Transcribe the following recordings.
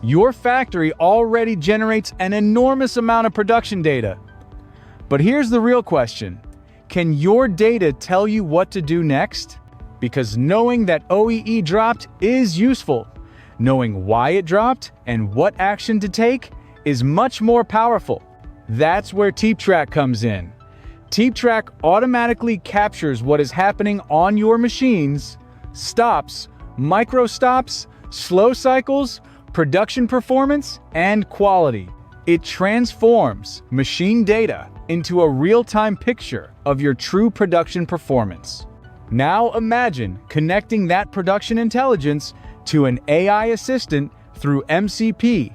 Your factory already generates an enormous amount of production data. But here's the real question. Can your data tell you what to do next? Because knowing that OEE dropped is useful. Knowing why it dropped and what action to take is much more powerful. That's where TEEPTRAK comes in. TEEPTRAK automatically captures what is happening on your machines, stops, micro stops, slow cycles, production performance, and quality. It transforms machine data into a real-time picture of your true production performance. Now imagine connecting that production intelligence to an AI assistant through MCP,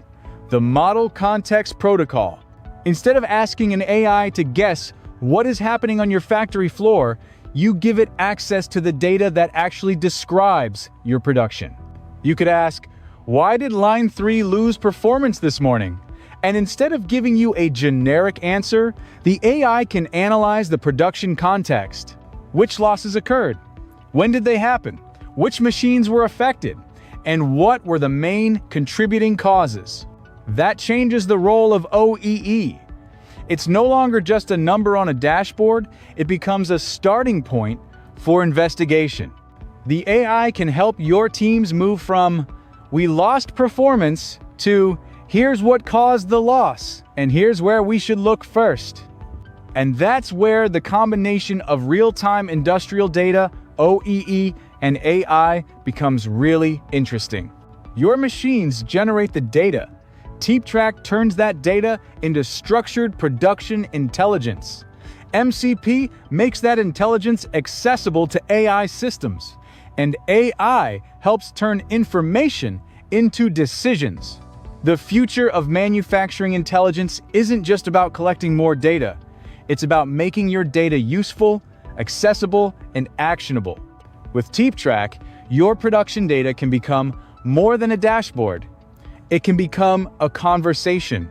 the Model Context Protocol. Instead of asking an AI to guess what is happening on your factory floor, you give it access to the data that actually describes your production. You could ask, why did line 3 lose performance this morning? And instead of giving you a generic answer, the AI can analyze the production context. Which losses occurred? When did they happen? Which machines were affected? And what were the main contributing causes? That changes the role of OEE. It's no longer just a number on a dashboard, it becomes a starting point for investigation. The AI can help your teams move from, we lost performance, to, here's what caused the loss, and here's where we should look first. And that's where the combination of real-time industrial data, OEE, and AI becomes really interesting. Your machines generate the data. TEEPTRAK turns that data into structured production intelligence. MCP makes that intelligence accessible to AI systems. And AI helps turn information into decisions. The future of manufacturing intelligence isn't just about collecting more data. It's about making your data useful, accessible, and actionable. With TEEPTRAK, your production data can become more than a dashboard. It can become a conversation,